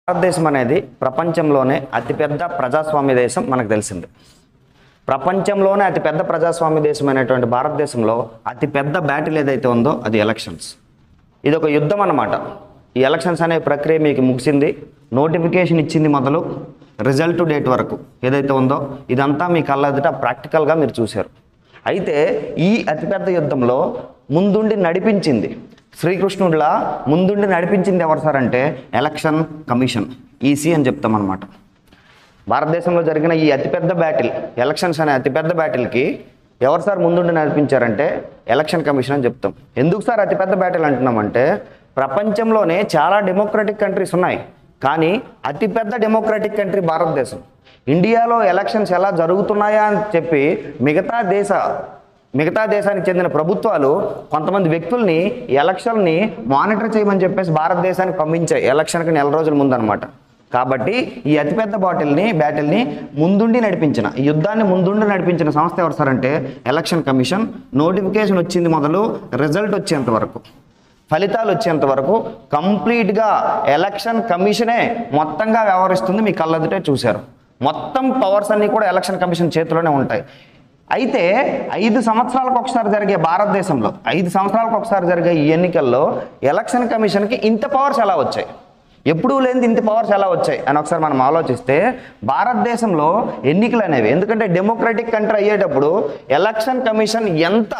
భారతదేశం అనేది ప్రపంచంలోనే అతిపెద్ద ప్రజాస్వామ్య దేశం మనకు తెలిసింది. ప్రపంచంలోనే అతిపెద్ద ప్రజాస్వామ్య దేశం అయినటువంటి భారతదేశంలో అతిపెద్ద బ్యాటిల్ ఏదైతే ఉందో అది ఎలక్షన్స్. ఇది ఒక యుద్ధం అన్నమాట. ఈ ఎలక్షన్స్ అనే ప్రక్రియ మీకు ముగిసింది, నోటిఫికేషన్ ఇచ్చింది మొదలు రిజల్ట్ డేట్ వరకు ఏదైతే ఉందో ఇదంతా మీ కళ్ళ ఎదుట ప్రాక్టికల్గా మీరు చూశారు. అయితే ఈ అతిపెద్ద యుద్ధంలో ముందుండి నడిపించింది శ్రీకృష్ణుడిలా ముందుండి నడిపించింది ఎవరు సార్ అంటే ఎలక్షన్ కమిషన్, ఈసీ అని చెప్తాం అన్నమాట. భారతదేశంలో జరిగిన ఈ అతిపెద్ద బ్యాటిల్, ఎలక్షన్స్ అనే అతిపెద్ద బ్యాటిల్కి ఎవరు సార్ ముందుండి నడిపించారంటే ఎలక్షన్ కమిషన్ అని చెప్తాం. ఎందుకు సార్ అతిపెద్ద బ్యాటిల్ అంటున్నామంటే ప్రపంచంలోనే చాలా డెమోక్రటిక్ కంట్రీస్ ఉన్నాయి, కానీ అతిపెద్ద డెమోక్రటిక్ కంట్రీ భారతదేశం. ఇండియాలో ఎలక్షన్స్ ఎలా జరుగుతున్నాయా అని చెప్పి మిగతా దేశానికి చెందిన ప్రభుత్వాలు కొంతమంది వ్యక్తుల్ని ఎలక్షన్ని మానిటర్ చేయమని చెప్పేసి భారతదేశానికి పంపించాయి ఎలక్షన్కి నెల రోజుల ముందు అనమాట. కాబట్టి ఈ అతిపెద్ద బ్యాటిల్ని ముందుండి నడిపించిన, ఈ యుద్ధాన్ని ముందుండి నడిపించిన సంస్థ ఎవరు సార్ అంటే ఎలక్షన్ కమిషన్. నోటిఫికేషన్ వచ్చింది మొదలు రిజల్ట్ వచ్చేంత వరకు, ఫలితాలు వచ్చేంత వరకు కంప్లీట్గా ఎలక్షన్ కమిషనే మొత్తంగా వ్యవహరిస్తుంది. మీ కళ్ళెదుటే చూశారు. మొత్తం పవర్స్ అన్నీ కూడా ఎలక్షన్ కమిషన్ చేతిలోనే ఉంటాయి. అయితే 5 సంవత్సరాలకు ఒకసారి జరిగే భారతదేశంలో 5 సంవత్సరాలకు ఒకసారి జరిగే ఈ ఎన్నికల్లో ఎలక్షన్ కమిషన్కి ఇంత పవర్స్ ఎలా వచ్చాయి, ఎప్పుడూ లేనిది ఇంత పవర్స్ ఎలా వచ్చాయి అని ఒకసారి మనం ఆలోచిస్తే భారతదేశంలో ఎన్నికలు అనేవి, ఎందుకంటే డెమోక్రటిక్ కంట్రీ అయ్యేటప్పుడు ఎలక్షన్ కమిషన్ ఎంత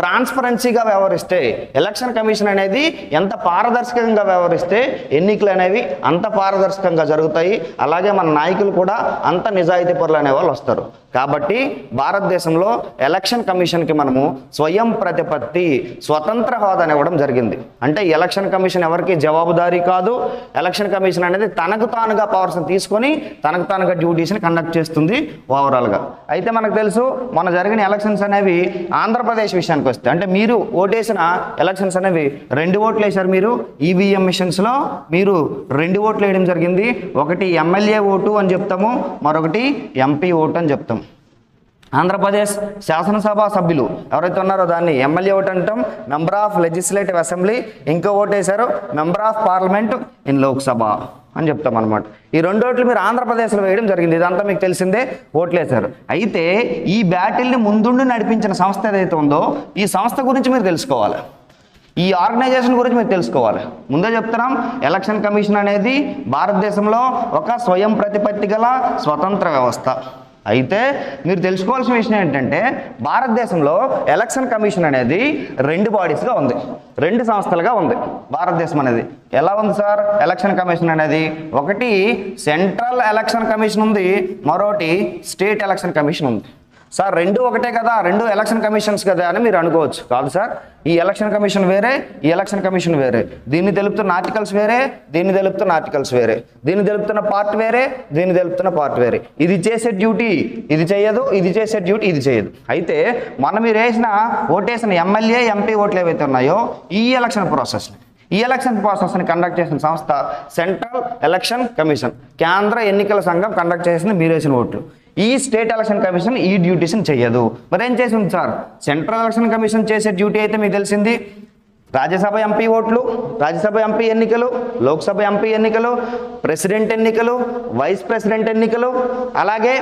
ట్రాన్స్పరెన్సీగా వ్యవహరిస్తే, ఎలక్షన్ కమిషన్ అనేది ఎంత పారదర్శకంగా వ్యవహరిస్తే ఎన్నికలు అనేవి అంత పారదర్శకంగా జరుగుతాయి. అలాగే మన నాయకులు కూడా అంత నిజాయితీ పరులు అనేవాళ్ళు వస్తారు. కాబట్టి భారతదేశంలో ఎలక్షన్ కమిషన్కి మనము స్వయం ప్రతిపత్తి, స్వతంత్ర హోదాని ఇవ్వడం జరిగింది. అంటే ఎలక్షన్ కమిషన్ ఎవరికి జవాబుదారీ కాదు. ఎలక్షన్ కమిషన్ అనేది తనకు తానుగా పవర్స్ని తీసుకొని తనకు తానుగా డ్యూటీస్ని కండక్ట్ చేస్తుంది ఓవరాల్గా. అయితే మనకు తెలుసు మన జరిగిన ఎలక్షన్స్ అనేవి ఆంధ్రప్రదేశ్ విషయానికి వస్తే, అంటే మీరు ఓటేసిన ఎలక్షన్స్ అనేవి 2 ఓట్లు వేశారు. మీరు ఈవీఎం మిషన్స్లో మీరు 2 ఓట్లు వేయడం జరిగింది. ఒకటి ఎమ్మెల్యే ఓటు అని చెప్తాము, మరొకటి ఎంపీ ఓటు అని చెప్తాం. ఆంధ్రప్రదేశ్ శాసనసభ సభ్యులు ఎవరైతే ఉన్నారో దాన్ని ఎమ్మెల్యే ఓటు అంటాం, మెంబర్ ఆఫ్ లెజిస్లేటివ్ అసెంబ్లీ. ఇంకో ఓటు వేశారు member of parliament in Lok Sabha అని చెప్తాం అనమాట. ఈ 2 ఓట్లు మీరు ఆంధ్రప్రదేశ్లో వేయడం జరిగింది. ఇదంతా మీకు తెలిసిందే, ఓట్లు వేశారు. అయితే ఈ బ్యాటిల్ని ముందుండి నడిపించిన సంస్థ ఏదైతే ఉందో ఈ సంస్థ గురించి మీరు తెలుసుకోవాలి, ఈ ఆర్గనైజేషన్ గురించి మీరు తెలుసుకోవాలి. ముందే చెప్తున్నాం, ఎలక్షన్ కమిషన్ అనేది భారతదేశంలో ఒక స్వయం ప్రతిపత్తి గల స్వతంత్ర వ్యవస్థ. అయితే మీరు తెలుసుకోవాల్సిన విషయం ఏంటంటే భారతదేశంలో ఎలక్షన్ కమిషన్ అనేది 2 బాడీస్గా ఉంది, 2 సంస్థలుగా ఉంది. భారతదేశం అనేది ఎలా ఉంది సార్? ఎలక్షన్ కమిషన్ అనేది ఒకటి సెంట్రల్ ఎలక్షన్ కమిషన్ ఉంది, మరొకటి స్టేట్ ఎలక్షన్ కమిషన్ ఉంది. సార్ 2 ఒకటే కదా, 2 ఎలక్షన్ కమిషన్స్ కదా అని మీరు అనుకోవచ్చు. కాదు సార్, ఈ ఎలక్షన్ కమిషన్ వేరే, ఈ ఎలక్షన్ కమిషన్ వేరే. దీన్ని తెలుపుతున్న ఆర్టికల్స్ వేరే, దీన్ని తెలుపుతున్న ఆర్టికల్స్ వేరే. దీన్ని తెలుపుతున్న పార్ట్ వేరే, దీన్ని తెలుపుతున్న పార్ట్ వేరే. ఇది చేసే డ్యూటీ ఇది చేయదు, ఇది చేసే డ్యూటీ ఇది చేయదు. అయితే మీరు ఓటేసిన ఎమ్మెల్యే ఎంపీ ఓట్లు ఏవైతే ఉన్నాయో ఈ ఎలక్షన్ ప్రాసెస్ని కండక్ట్ చేసిన సంస్థ సెంట్రల్ ఎలక్షన్ కమిషన్. కేంద్ర ఎన్నికల సంఘం కండక్ట్ చేసింది మీరు వేసిన ఓట్లు. ఈ స్టేట్ ఎలక్షన్ కమిషన్ ఈ డ్యూటీస్ని చేయదు. మరి ఏం చేసింది సార్? సెంట్రల్ ఎలక్షన్ కమిషన్ చేసే డ్యూటీ అయితే మీకు తెలిసింది రాజ్యసభ ఎంపీ ఓట్లు, రాజ్యసభ ఎంపీ ఎన్నికలు, లోక్సభ ఎంపీ ఎన్నికలు, ప్రెసిడెంట్ ఎన్నికలు, వైస్ ప్రెసిడెంట్ ఎన్నికలు, అలాగే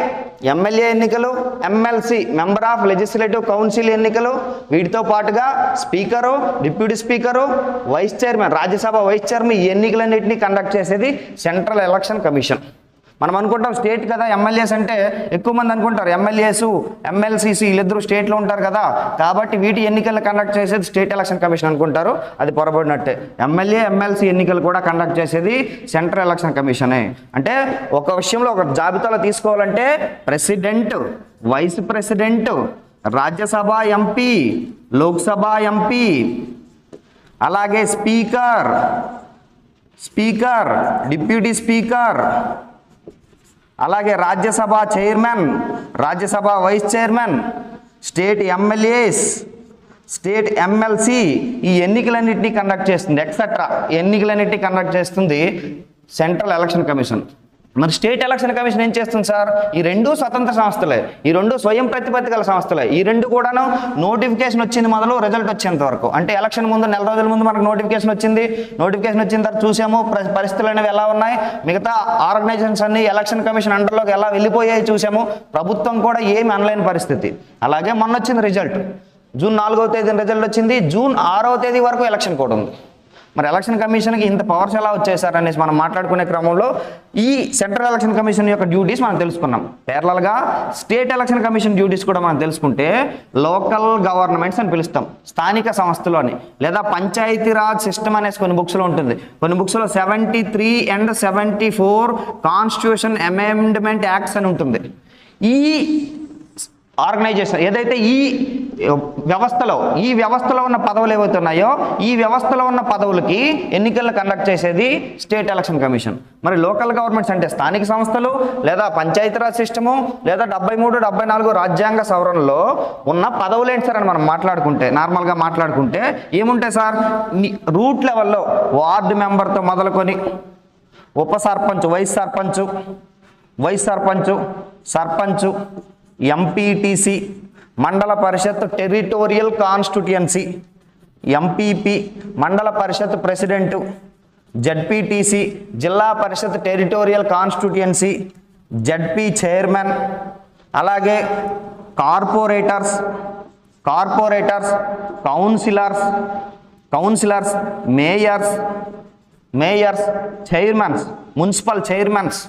ఎమ్మెల్యే ఎన్నికలు, MLC member of legislative council ఎన్నికలు. వీటితో పాటుగా speaker, deputy speaker, vice chairman, Rajya Sabha vice chairman, ఈ ఎన్నికలన్నింటినీ కండక్ట్ చేసేది సెంట్రల్ ఎలక్షన్ కమిషన్. మనం అనుకుంటాం స్టేట్ కదా ఎమ్మెల్యేస్ అంటే, ఎక్కువ మంది అనుకుంటారు ఎమ్మెల్యేసు ఎమ్మెల్సీసీ వీళ్ళిద్దరూ స్టేట్లో ఉంటారు కదా, కాబట్టి వీటి ఎన్నికలు కండక్ట్ చేసేది స్టేట్ ఎలక్షన్ కమిషన్ అనుకుంటారు. అది పొరపడినట్టే. ఎమ్మెల్యే ఎమ్మెల్సీ ఎన్నికలు కూడా కండక్ట్ చేసేది సెంట్రల్ ఎలక్షన్ కమిషనే. అంటే ఒక విషయంలో ఒక జాబితాలో తీసుకోవాలంటే president, vice president, Rajya Sabha MP, Lok Sabha MP, అలాగే స్పీకర్, డిప్యూటీ స్పీకర్, అలాగే Rajya Sabha chairman, Rajya Sabha vice chairman, state MLAs, state MLC, ఈ ఎన్నికలన్నింటినీ కండక్ట్ చేస్తుంది. ఎక్సెట్రా ఎన్నికలన్నింటినీ కండక్ట్ చేస్తుంది సెంట్రల్ ఎలక్షన్ కమిషన్. మరి స్టేట్ ఎలక్షన్ కమిషన్ ఏం చేస్తుంది సార్? ఈ రెండు స్వతంత్ర సంస్థలే, ఈ రెండు స్వయం ప్రతిపత్తి గల సంస్థలే. ఈ రెండు కూడాను నోటిఫికేషన్ వచ్చింది మొదలు రిజల్ట్ వచ్చేంత వరకు, అంటే ఎలక్షన్ ముందు నెల రోజుల ముందు మనకు నోటిఫికేషన్ వచ్చింది. నోటిఫికేషన్ వచ్చిన తర్వాత చూసాము పరిస్థితులు అనేవి ఎలా ఉన్నాయి, మిగతా ఆర్గనైజేషన్స్ అన్ని ఎలక్షన్ కమిషన్ అండర్లోకి ఎలా వెళ్ళిపోయాయి చూసాము. ప్రభుత్వం కూడా ఏమి అనలేని పరిస్థితి. అలాగే మొన్న వచ్చింది రిజల్ట్, జూన్ 4వ తేదీన రిజల్ట్ వచ్చింది. జూన్ 6వ తేదీ వరకు ఎలక్షన్ కూడా ఉంది. మరి ఎలక్షన్ కమిషన్కి ఇంత పవర్స్ ఎలా వచ్చేసారు అనేసి మనం మాట్లాడుకునే క్రమంలో ఈ సెంట్రల్ ఎలక్షన్ కమిషన్ యొక్క డ్యూటీస్ మనం తెలుసుకున్నాం. ప్యారలల్గా స్టేట్ ఎలక్షన్ కమిషన్ డ్యూటీస్ కూడా మనం తెలుసుకుంటే లోకల్ గవర్నమెంట్స్ అని పిలుస్తాం, స్థానిక సంస్థలు అని, లేదా పంచాయతీరాజ్ సిస్టమ్ అనేసి కొన్ని బుక్స్లో ఉంటుంది. కొన్ని బుక్స్లో 73 and 74 కాన్స్టిట్యూషన్ అమెండ్మెంట్ యాక్ట్స్ అని ఉంటుంది. ఈ ఆర్గనైజేషన్ ఏదైతే ఈ వ్యవస్థలో ఉన్న పదవులు ఏవైతే ఉన్నాయో, ఈ వ్యవస్థలో ఉన్న పదవులకి ఎన్నికలను కండక్ట్ చేసేది స్టేట్ ఎలక్షన్ కమిషన్. మరి లోకల్ గవర్నమెంట్స్ అంటే స్థానిక సంస్థలు, లేదా పంచాయతీరాజ్ సిస్టము, లేదా 73, 74 రాజ్యాంగ సవరణలో ఉన్న పదవులు ఏంటి సార్ అని మనం నార్మల్గా మాట్లాడుకుంటే ఏముంటాయి సార్? రూట్ లెవెల్లో వార్డు మెంబర్తో మొదలుకొని ఉప సర్పంచ్, వైస్ సర్పంచ్, సర్పంచ్, ఎంపీటీసీ, మండల పరిషత్ టెరిటోరియల్ కాన్స్టిట్యుయెన్సీ, ఎంపీపీ, మండల పరిషత్ president, ZPTC, Zilla Parishad territorial constituency, ZP chairman, అలాగే corporators, councillors, mayors, chairmans, municipal chairmans,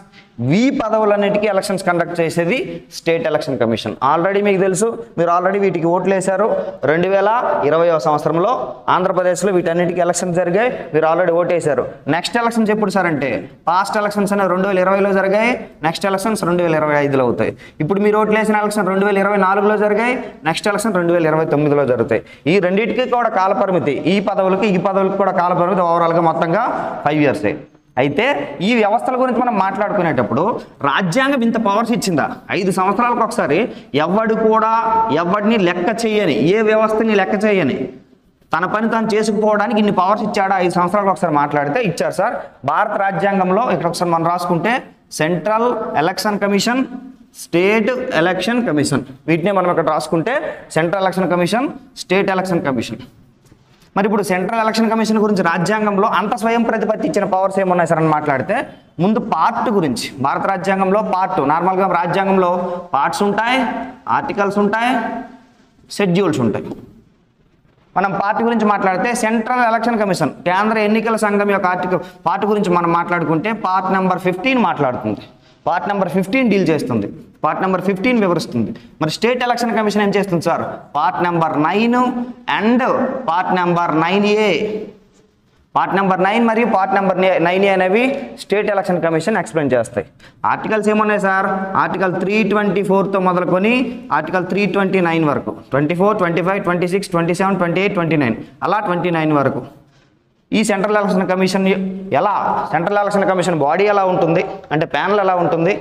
ఈ పదవులన్నిటికీ ఎలక్షన్స్ కండక్ట్ చేసేది స్టేట్ ఎలక్షన్ కమిషన్. ఆల్రెడీ మీకు తెలుసు, మీరు ఆల్రెడీ వీటికి ఓట్లు వేశారు. 2020వ సంవత్సరంలో ఆంధ్రప్రదేశ్లో వీటన్నిటికీ ఎలక్షన్స్ జరిగాయి, మీరు ఆల్రెడీ ఓటు వేశారు. నెక్స్ట్ ఎలక్షన్స్ ఎప్పుడు సార్ అంటే, పాస్ట్ ఎలక్షన్స్ అనేవి 2020లో జరిగాయి, నెక్స్ట్ ఎలక్షన్స్ 2025లో అవుతాయి. ఇప్పుడు మీరు ఓట్లు వేసిన ఎలక్షన్ 2024లో జరిగాయి, నెక్స్ట్ ఎలక్షన్ 2029లో జరుగుతాయి. ఈ రెండింటికి కూడా కాలపరిమితి, ఈ పదవులకి కూడా కాలపరిమితి ఓవరాల్గా మొత్తంగా 5 years. అయితే ఈ వ్యవస్థల గురించి మనం మాట్లాడుకునేటప్పుడు రాజ్యాంగం ఇంత పవర్స్ ఇచ్చిందా? 5 సంవత్సరాలకు ఒకసారి ఎవడిని లెక్క చేయని, ఏ వ్యవస్థని లెక్క చేయని, తన పని తాను చేసుకుపోవడానికి ఇన్ని పవర్స్ ఇచ్చాడా? 5 సంవత్సరాలకు ఒకసారి మాట్లాడితే ఇచ్చారు సార్. భారత రాజ్యాంగంలో ఇక్కడ ఒకసారి మనం రాసుకుంటే central election commission, state election commission, వీటినే మనం ఇక్కడ రాసుకుంటే central election commission, state election commission. మరి ఇప్పుడు సెంట్రల్ ఎలక్షన్ కమిషన్ గురించి రాజ్యాంగంలో అంత స్వయం ప్రతిపత్తి ఇచ్చిన పవర్స్ ఏమున్నాయి సార్ అని మాట్లాడితే, ముందు పార్ట్ గురించి, భారత రాజ్యాంగంలో పార్ట్, నార్మల్గా రాజ్యాంగంలో పార్ట్స్ ఉంటాయి, ఆర్టికల్స్ ఉంటాయి, షెడ్యూల్స్ ఉంటాయి. మనం పార్టీ గురించి మాట్లాడితే సెంట్రల్ ఎలక్షన్ కమిషన్, కేంద్ర ఎన్నికల సంఘం యొక్క పార్ట్ గురించి మనం మాట్లాడుకుంటే పార్ట్ నెంబర్ 15 మాట్లాడుతుంది, పార్ట్ నెంబర్ 15 డీల్ చేస్తుంది, పార్ట్ నెంబర్ 15 వివరిస్తుంది. మరి స్టేట్ ఎలక్షన్ కమిషన్ ఏం చేస్తుంది sir? Part number 9 and part number 9A, part number 9 మరియు పార్ట్ నెంబర్ 9A అనేవి స్టేట్ ఎలక్షన్ కమిషన్ ఎక్స్ప్లెయిన్ చేస్తాయి. ఆర్టికల్స్ ఏమున్నాయి సార్? ఆర్టికల్ 324తో మొదలుకొని ఆర్టికల్ 329 వరకు, 24, 25, 26, 27, 28, 29 అలా 29 వరకు. ఈ central election commission central election commission body ఎలా ఉంటుంది అంటే, ప్యానల్ ఎలా ఉంటుంది,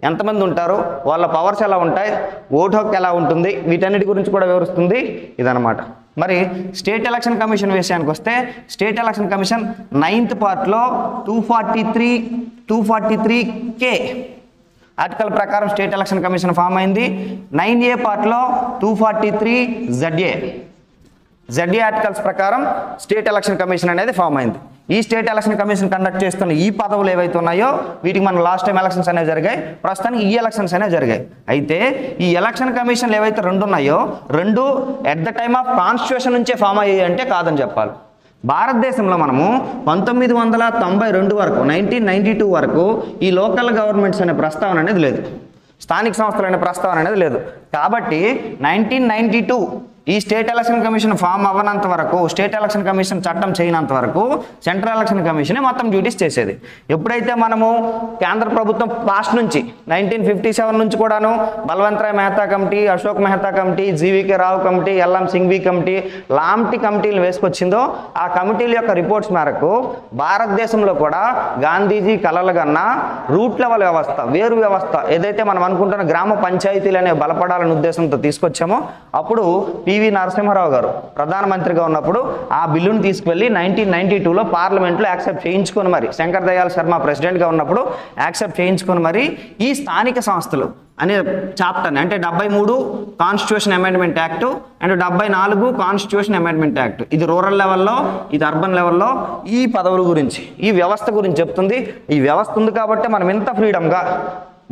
ఎంతమంది ఉంటారు, వాళ్ళ పవర్స్ ఎలా ఉంటాయి, ఓటు హక్కు ఎలా ఉంటుంది, వీటన్నిటి గురించి కూడా వివరిస్తుంది ఇదన్నమాట. మరి స్టేట్ ఎలక్షన్ కమిషన్ విషయానికి వస్తే, స్టేట్ ఎలక్షన్ కమిషన్ 9th పార్ట్లో 243K ఆర్టికల్ ప్రకారం స్టేట్ ఎలక్షన్ కమిషన్ ఫామ్ అయింది. 9A పార్ట్లో 243ZA ఆర్టికల్స్ ప్రకారం స్టేట్ ఎలక్షన్ కమిషన్ అనేది ఫామ్ అయింది. ఈ స్టేట్ ఎలక్షన్ కమిషన్ కండక్ట్ చేస్తున్న ఈ పదవులు ఏవైతే ఉన్నాయో వీటికి మన లాస్ట్ టైం ఎలక్షన్స్ అనేవి జరిగాయి, ప్రస్తుతానికి ఈ ఎలక్షన్స్ అనేవి జరిగాయి. అయితే ఈ ఎలక్షన్ కమిషన్లు ఏవైతే 2 ఉన్నాయో, 2 at the time of constitution నుంచే ఫామ్ అయ్యాయి అంటే కాదని చెప్పాలి. భారతదేశంలో మనము 1992 వరకు, 1992 వరకు ఈ లోకల్ గవర్నమెంట్స్ అనే ప్రస్తావన అనేది లేదు, స్థానిక సంస్థలు అనే ప్రస్తావన అనేది లేదు. కాబట్టి 1992 ఈ స్టేట్ ఎలక్షన్ కమిషన్ ఫామ్ అవ్వనంత వరకు, స్టేట్ ఎలక్షన్ కమిషన్ చట్టం చేయనంత వరకు సెంట్రల్ ఎలక్షన్ కమిషనే మొత్తం డ్యూటీస్ చేసేది. ఎప్పుడైతే మనము కేంద్ర ప్రభుత్వం పాస్ట్ నుంచి 1957 నుంచి కూడాను Balwantrai Mehta committee, Ashok Mehta committee, GVK Rao committee, LM Singhvi committee లాంటి కమిటీలు వేసుకొచ్చిందో, ఆ కమిటీల యొక్క రిపోర్ట్స్ మేరకు భారతదేశంలో కూడా గాంధీజీ కలలుగన్న రూట్ లెవెల్ వ్యవస్థ, వేరు వ్యవస్థ ఏదైతే మనం అనుకుంటున్న గ్రామ పంచాయతీలు అనేవి బలపడాలనే ఉద్దేశంతో తీసుకొచ్చామో, అప్పుడు పివి నరసింహారావు గారు ప్రధానమంత్రిగా ఉన్నప్పుడు ఆ బిల్లును తీసుకువెళ్ళి 1992లో పార్లమెంట్లో యాక్సెప్ట్ చేయించుకొని మరి శంకర్ దయాళ్ శర్మ ప్రెసిడెంట్గా ఉన్నప్పుడు యాక్సెప్ట్ చేయించుకొని మరి ఈ స్థానిక సంస్థలు అనే చాప్టర్ని అంటే 73 constitution amendment act and 74 constitution amendment act, ఇది రూరల్ లెవెల్లో ఇది అర్బన్ లెవెల్లో ఈ పదవుల గురించి ఈ వ్యవస్థ గురించి చెప్తుంది. ఈ వ్యవస్థ ఉంది కాబట్టి మనం ఇంత ఫ్రీడమ్గా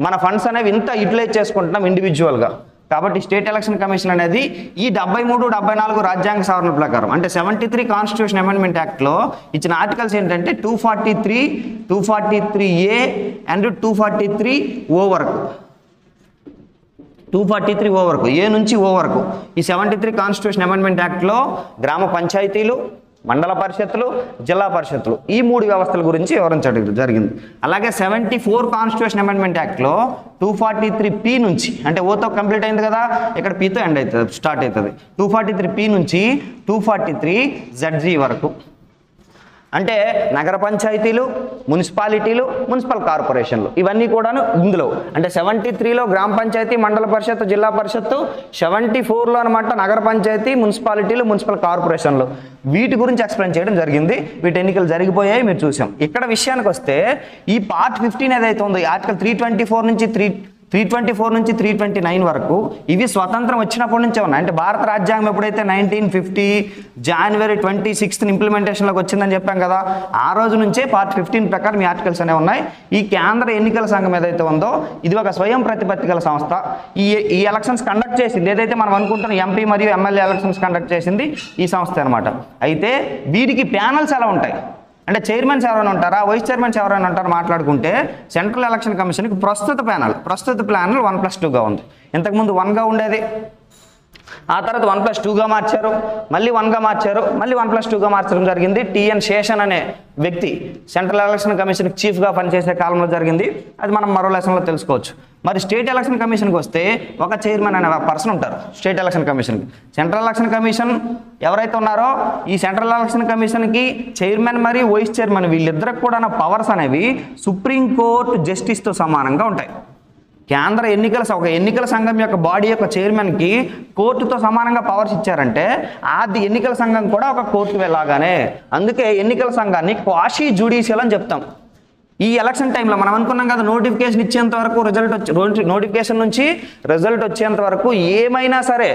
మన ఫండ్స్ అనేవి ఇంత యూటిలైజ్ చేసుకుంటున్నాం ఇండివిజువల్గా. కాబట్టి స్టేట్ ఎలక్షన్ కమిషన్ అనేది ఈ 73, 74 రాజ్యాంగ సవరణ ప్రకారం అంటే 73 కాన్స్టిట్యూషన్ అమెండ్మెంట్ యాక్ట్లో ఇచ్చిన ఆర్టికల్స్ ఏంటంటే 243, 243A అండ్ 243O వరకు, 243O వరకు, ఏ నుంచి ఓ వరకు ఈ 73 కాన్స్టిట్యూషన్ అమెండ్మెంట్ యాక్ట్లో గ్రామ పంచాయతీలు, మండల పరిషత్తులు, జిల్లా పరిషత్తులు ఈ 3 వ్యవస్థల గురించి వివరించడం జరిగింది. అలాగే 74 కాన్స్టిట్యూషన్ అమెండ్మెంట్ యాక్ట్లో 243P నుంచి అంటే ఓతో కంప్లీట్ అయింది కదా, ఇక్కడ పీతో ఎండ్ అవుతుంది స్టార్ట్ అవుతుంది. 243P నుంచి 243ZG వరకు అంటే నగర పంచాయతీలు, మున్సిపాలిటీలు, మున్సిపల్ కార్పొరేషన్లు ఇవన్నీ కూడాను ఇందులో. అంటే 73లో గ్రామ పంచాయతీ, మండల పరిషత్, జిల్లా పరిషత్తు, 74లో అనమాట నగర పంచాయతీ, మున్సిపాలిటీలు, మున్సిపల్ కార్పొరేషన్లు వీటి గురించి ఎక్స్ప్లెయిన్ చేయడం జరిగింది. వీటి ఎన్నికలు జరిగిపోయాయి మీరు చూసాం. ఇక్కడ విషయానికి వస్తే ఈ పార్ట్ 15 ఏదైతే ఉందో ఆర్టికల్ 324 నుంచి 329 వరకు ఇవి స్వతంత్రం వచ్చినప్పటి నుంచే ఉన్నాయి. అంటే భారత రాజ్యాంగం ఎప్పుడైతే 1950 జనవరి 26th ఇంప్లిమెంటేషన్లోకి వచ్చిందని చెప్పాం కదా, ఆ రోజు నుంచే పార్ట్ 15 ప్రకారం ఈ ఆర్టికల్స్ అనేవి ఉన్నాయి. ఈ కేంద్ర ఎన్నికల సంఘం ఏదైతే ఉందో ఇది ఒక స్వయం ప్రతిపత్తి గల సంస్థ. ఈ ఎలక్షన్స్ కండక్ట్ చేసింది ఏదైతే మనం అనుకుంటున్న ఎంపీ మరియు ఎమ్మెల్యే ఎలక్షన్స్ కండక్ట్ చేసింది ఈ సంస్థ అనమాట. అయితే వీటికి ప్యానల్స్ ఎలా ఉంటాయి అంటే చైర్మన్స్ ఎవరైనా ఉంటారా, వైస్ చైర్మన్స్ ఎవరైనా ఉంటారా మాట్లాడుకుంటే సెంట్రల్ ఎలక్షన్ కమిషన్కి ప్రస్తుత ప్యానల్ 1+2గా ఉంది. ఇంతకుముందు 1గా ఉండేది, ఆ తర్వాత 1+2గా మార్చారు, మళ్ళీ 1గా మార్చారు, మళ్ళీ 1+2గా మార్చడం జరిగింది. టిఎన్ శేషన్ అనే వ్యక్తి సెంట్రల్ ఎలక్షన్ కమిషన్కి చీఫ్గా పనిచేసే కాలంలో జరిగింది. అది మనం మరో లెసన్లో తెలుసుకోవచ్చు. మరి స్టేట్ ఎలక్షన్ కమిషన్కి వస్తే ఒక చైర్మన్ అనే పర్సన్ ఉంటారు స్టేట్ ఎలక్షన్ కమిషన్కి. సెంట్రల్ ఎలక్షన్ కమిషన్ ఎవరైతే ఉన్నారో ఈ సెంట్రల్ ఎలక్షన్ కమిషన్కి చైర్మన్ మరియు వైస్ చైర్మన్ వీళ్ళిద్దరికి కూడా పవర్స్ అనేవి సుప్రీంకోర్టు జస్టిస్తో సమానంగా ఉంటాయి. కేంద్ర ఎన్నికల సంఘం యొక్క బాడీ యొక్క చైర్మన్కి కోర్టుతో సమానంగా పవర్స్ ఇచ్చారంటే అది ఎన్నికల సంఘం కూడా ఒక కోర్టు వెళ్ళగానే. అందుకే ఎన్నికల సంఘాన్ని క్వాషీ జ్యుడిషియల్ అని చెప్తాం. ఈ ఎలక్షన్ టైంలో మనం అనుకున్నాం కదా, నోటిఫికేషన్ ఇచ్చేంత వరకు నోటిఫికేషన్ నుంచి రిజల్ట్ వచ్చేంత వరకు ఏమైనా సరే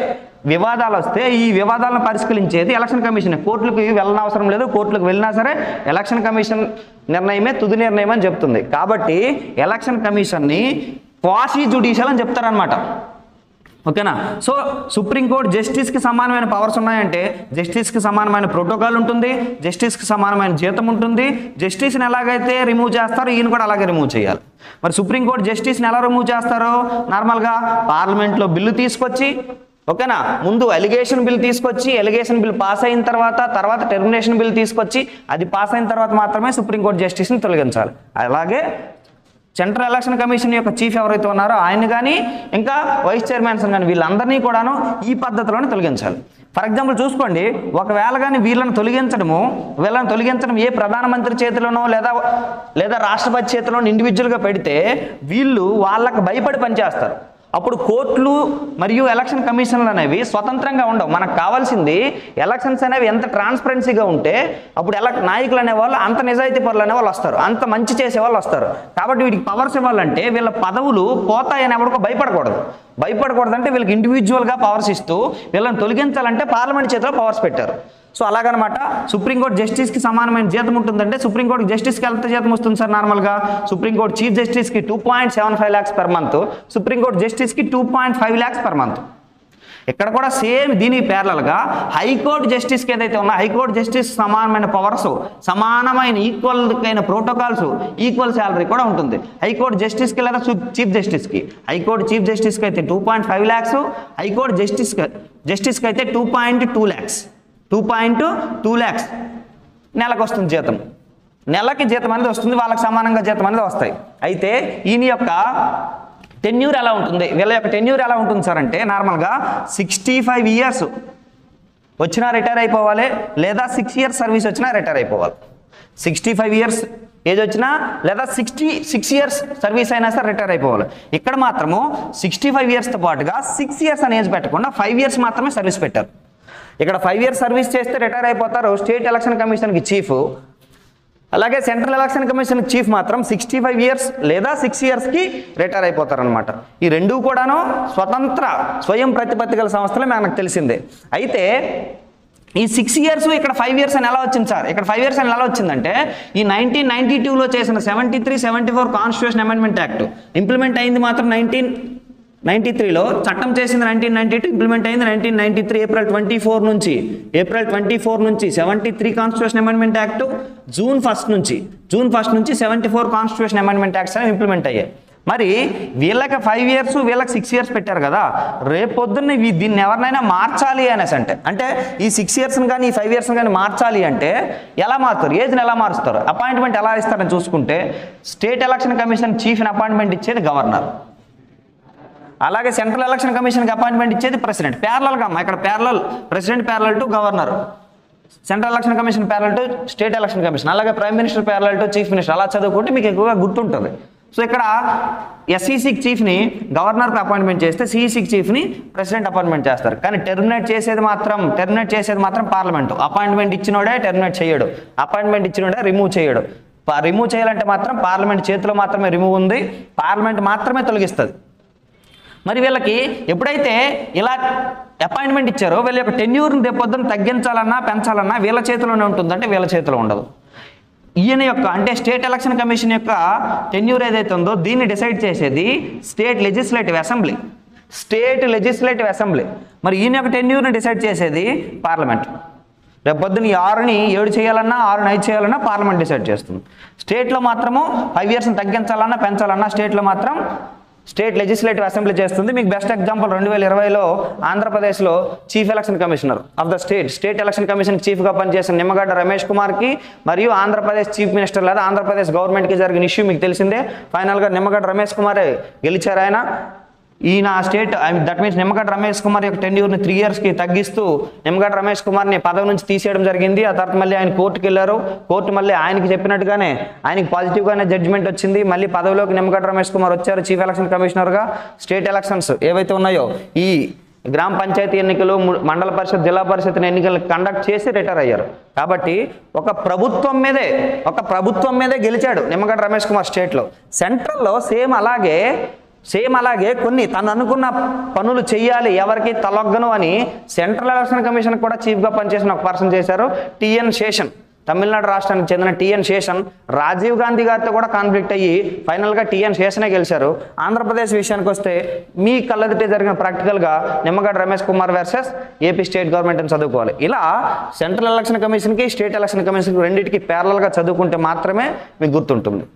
వివాదాలు వస్తే ఈ వివాదాలను పరిష్కరించేది ఎలక్షన్ కమిషన్. కోర్టులకు వెళ్ళనవసరం లేదు, కోర్టులకు వెళ్ళినా సరే ఎలక్షన్ కమిషన్ నిర్ణయమే తుది నిర్ణయం అని చెప్తుంది. కాబట్టి ఎలక్షన్ కమిషన్ని క్వాషీ జ్యుడిషియల్ అని చెప్తారనమాట. ఓకేనా? సో సుప్రీంకోర్టు జస్టిస్కి సమానమైన పవర్స్ ఉన్నాయంటే జస్టిస్కి సమానమైన ప్రోటోకాల్ ఉంటుంది, జస్టిస్కి సమానమైన జీతం ఉంటుంది. జస్టిస్ని ఎలాగైతే రిమూవ్ చేస్తారో ఈయన కూడా అలాగే రిమూవ్ చేయాలి. మరి సుప్రీంకోర్టు జస్టిస్ని ఎలా రిమూవ్ చేస్తారో నార్మల్గా పార్లమెంట్లో బిల్లు తీసుకొచ్చి, ఓకేనా, ముందు ఎలిగేషన్ బిల్ తీసుకొచ్చి ఎలిగేషన్ బిల్ పాస్ అయిన తర్వాత టెర్మినేషన్ బిల్ తీసుకొచ్చి అది పాస్ అయిన తర్వాత మాత్రమే సుప్రీంకోర్టు జస్టిస్ని తొలగించాలి. అలాగే సెంట్రల్ ఎలక్షన్ కమిషన్ యొక్క చీఫ్ ఎవరైతే ఉన్నారో ఆయన కానీ ఇంకా వైస్ చైర్మన్స్ కానీ వీళ్ళందరినీ కూడాను ఈ పద్ధతిలోనే తొలగించాలి. ఫర్ ఎగ్జాంపుల్ చూసుకోండి, ఒకవేళ కానీ వీళ్ళని తొలగించడం ఏ ప్రధానమంత్రి చేతిలోనో లేదా రాష్ట్రపతి చేతిలోనో ఇండివిజువల్గా పెడితే వీళ్ళు వాళ్ళకి భయపడి పనిచేస్తారు. అప్పుడు కోర్టులు మరియు ఎలక్షన్ కమిషన్లు అనేవి స్వతంత్రంగా ఉండవు. మనకు కావాల్సింది ఎలక్షన్స్ అనేవి ఎంత ట్రాన్స్పరెన్సీగా ఉంటే అప్పుడు నాయకులు అనేవాళ్ళు అంత నిజాయితీ పరులు అనేవాళ్ళు వస్తారు, అంత మంచి చేసేవాళ్ళు వస్తారు. కాబట్టి వీటికి పవర్స్ ఇవ్వాలంటే వీళ్ళ పదవులు పోతాయని ఎవరికో భయపడకూడదు అంటే వీళ్ళకి ఇండివిజువల్గా పవర్స్ ఇస్తూ వీళ్ళని తొలగించాలంటే పార్లమెంట్ చేతిలో పవర్స్ పెట్టారు. సో అలాగనమాట సుప్రీంకోర్టు జస్టిస్కి సమానమైన జీతం ఉంటుందంటే సుప్రీంకోర్టు జస్టిస్కి ఎంత జీతం వస్తుంది సార్? నార్మల్గా సుప్రీంకోర్టు చీఫ్ జస్టిస్కి 2.75 lakhs per month, సుప్రీంకోర్టు జస్టిస్కి 2.5 lakhs per month. ఇక్కడ కూడా సేమ్ దీనికి ప్యారలల్గా హైకోర్టు జస్టిస్కి ఏదైతే ఉన్నా హైకోర్టు జస్టిస్ సమానమైన పవర్స్, సమానమైన ఈక్వల్ అయిన ప్రోటోకాల్స్, ఈక్వల్ శాలరీ కూడా ఉంటుంది హైకోర్టు జస్టిస్కి లేదా చీఫ్ జస్టిస్కి. హైకోర్టు చీఫ్ జస్టిస్కి అయితే 2.5 lakhs, హైకోర్టు జస్టిస్కి అయితే 2.2 lakhs. 2.2 lakhs నెలకు వస్తుంది జీతం. నెలకి జీతం అనేది వస్తుంది, వాళ్ళకి సమానంగా జీతం అనేది వస్తాయి. అయితే ఈయన యొక్క టెన్యూర్ ఎలా ఉంటుంది, వీళ్ళ యొక్క టెన్యూర్ ఎలా ఉంటుంది సార్ అంటే నార్మల్గా 65 years వచ్చినా రిటైర్ అయిపోవాలి, లేదా 6 years సర్వీస్ వచ్చినా రిటైర్ అయిపోవాలి. 65 years ఏజ్ వచ్చినా లేదా 66 years సర్వీస్ అయినా సరే రిటైర్ అయిపోవాలి. ఇక్కడ మాత్రము 65 yearsతో పాటుగా 6 years అని ఏజ్ పెట్టకుండా 5 years మాత్రమే సర్వీస్ పెట్టారు. ఇక్కడ 5 years సర్వీస్ చేస్తే రిటైర్ అయిపోతారు స్టేట్ ఎలక్షన్ కమిషన్కి చీఫ్. అలాగే సెంట్రల్ ఎలక్షన్ కమిషన్ చీఫ్ మాత్రం 65 years లేదా 6 yearsకి రిటైర్ అయిపోతారనమాట. ఈ రెండూ కూడాను స్వతంత్ర స్వయం ప్రతిపత్తి గల సంస్థలే మనకు తెలిసిందే. అయితే ఈ 6 years ఇక్కడ 5 years అని ఎలా వచ్చింది సార్? ఇక్కడ 5 years అని ఎలా వచ్చిందంటే ఈ 1992లో చేసిన 73-74 కాన్స్టిట్యూషన్ అమెండ్మెంట్ యాక్ట్ ఇంప్లిమెంట్ అయింది మాత్రం 1993లో, చట్టం చేసింది 1992, ఇంప్లిమెంట్ అయింది 1993 ఏప్రిల్ 24 నుంచి. ఏప్రిల్ 24 నుంచి 73 కాన్స్టిట్యూషన్ అమెండ్మెంట్ యాక్ట్, జూన్ 1 నుంచి 74 కాన్స్టిట్యూషన్ అమెండ్మెంట్ యాక్ట్స్ అనేవి ఇంప్లిమెంట్ అయ్యాయి. మరి వీళ్ళకి 5 years వీళ్ళకి 6 years పెట్టారు కదా, రేపొద్దున్న దీన్ని ఎవరినైనా మార్చాలి అనేసి అంటే ఈ 6 years కానీ ఈ 5 years కానీ మార్చాలి అంటే ఎలా మారుతారు? ఏజ్ని ఎలా మారుస్తారు? అపాయింట్మెంట్ ఎలా ఇస్తారని చూసుకుంటే స్టేట్ ఎలక్షన్ కమిషన్ చీఫ్ని అపాయింట్మెంట్ ఇచ్చేది గవర్నర్, అలాగే సెంట్రల్ ఎలక్షన్ కమిషన్కి అపాయింట్మెంట్ ఇచ్చేది ప్రెసిడెంట్. ప్యారలల్గా ఇక్కడ president parallel to governor, central election commission parallel to state election commission, అలాగే prime minister parallel to chief minister. అలా చదువుకుంటే మీకు ఎక్కువగా గుర్తుంటుంది. సో ఇక్కడ ఎస్ఈసికి చీఫ్ని గవర్నర్కి అపాయింట్మెంట్ చేస్తే సిఈసికి చీఫ్ని ప్రెసిడెంట్ అపాయింట్మెంట్ చేస్తారు. కానీ టెర్మినేట్ చేసేది మాత్రం పార్లమెంటు. అపాయింట్మెంట్ ఇచ్చినోడే టెర్మినేట్ చేయడు, అపాయింట్మెంట్ ఇచ్చినోడే రిమూవ్ చేయడు. రిమూవ్ చేయాలంటే మాత్రం పార్లమెంట్ చేతిలో మాత్రమే రిమూవ్ ఉంది, పార్లమెంట్ మాత్రమే తొలగిస్తుంది. మరి వీళ్ళకి ఎప్పుడైతే ఇలా అపాయింట్మెంట్ ఇచ్చారో వీళ్ళ యొక్క టెన్యూర్ని రేపొద్దున తగ్గించాలన్నా పెంచాలన్నా వీళ్ళ చేతిలోనే ఉంటుందంటే వీళ్ళ చేతిలో ఉండదు. ఈయన యొక్క అంటే స్టేట్ ఎలక్షన్ కమిషన్ యొక్క టెన్యూర్ ఏదైతే ఉందో దీన్ని డిసైడ్ చేసేది స్టేట్ లెజిస్లేటివ్ అసెంబ్లీ. మరి ఈయన యొక్క టెన్యూర్ని డిసైడ్ చేసేది పార్లమెంట్. రేపొద్దున ఈ 6ని 7 చేయాలన్నా 6ని 5 చేయాలన్నా పార్లమెంట్ డిసైడ్ చేస్తుంది. స్టేట్లో మాత్రము 5 yearsని తగ్గించాలన్నా పెంచాలన్నా స్టేట్లో మాత్రం స్టేట్ లెజిస్లేటివ్ అసెంబ్లీ చేస్తుంది. మీకు బెస్ట్ ఎగ్జాంపుల్ 2020లో ఆంధ్రప్రదేశ్లో chief election commissioner of the state election commission చీఫ్గా పనిచేసిన నిమ్మగడ్డ రమేష్ కుమార్కి మరియు ఆంధ్రప్రదేశ్ చీఫ్ మినిస్టర్ లేదా ఆంధ్రప్రదేశ్ గవర్నమెంట్కి జరిగిన ఇష్యూ మీకు తెలిసిందే. ఫైనల్గా నిమ్మగడ్డ రమేష్ కుమారే గెలిచారు. ఈయన state that means Nimmagadda Ramesh Kumar యొక్క టెన్యూర్ని 3 yearsకి తగ్గిస్తూ నిమ్మగడ్డ రమేష్ కుమార్ని పదవి నుంచి తీసేయడం జరిగింది. ఆ తర్వాత మళ్ళీ ఆయన కోర్టుకి వెళ్ళారు. కోర్టు మళ్ళీ ఆయనకి చెప్పినట్టుగానే ఆయనకి పాజిటివ్గానే జడ్జిమెంట్ వచ్చింది. మళ్ళీ పదవిలోకి నిమ్మగడ్డ రమేష్ కుమార్ వచ్చారు చీఫ్ ఎలక్షన్ కమిషనర్గా. స్టేట్ ఎలక్షన్స్ ఏవైతే ఉన్నాయో ఈ గ్రామ పంచాయతీ ఎన్నికలు, మండల పరిషత్, జిల్లా పరిషత్ ఎన్నికలు కండక్ట్ చేసి రిటైర్ అయ్యారు. కాబట్టి ఒక ప్రభుత్వం మీదే గెలిచాడు నిమ్మగడ్డ రమేష్ కుమార్ స్టేట్లో. సెంట్రల్లో సేమ్ అలాగే కొన్ని తను అనుకున్న పనులు చేయాలి, ఎవరికి తలొగ్గను అని సెంట్రల్ ఎలక్షన్ కమిషన్ కూడా చీఫ్గా పనిచేసిన ఒక పర్సన్ చేశారు. టిఎన్ శేషన్, తమిళనాడు రాష్ట్రానికి చెందిన టిఎన్ శేషన్ రాజీవ్ గాంధీ గారితో కూడా కాన్ఫ్లిక్ట్ అయ్యి ఫైనల్గా టిఎన్ శేషనే గెలిచారు. ఆంధ్రప్రదేశ్ విషయానికి వస్తే మీ కళ్ళెదుటే జరిగిన ప్రాక్టికల్గా Nimmagadda Ramesh Kumar versus AP state government అని చదువుకోవాలి. ఇలా సెంట్రల్ ఎలక్షన్ కమిషన్కి స్టేట్ ఎలక్షన్ కమిషన్కి రెండింటికి ప్యారలల్గా చదువుకుంటే మాత్రమే మీకు గుర్తుంటుంది.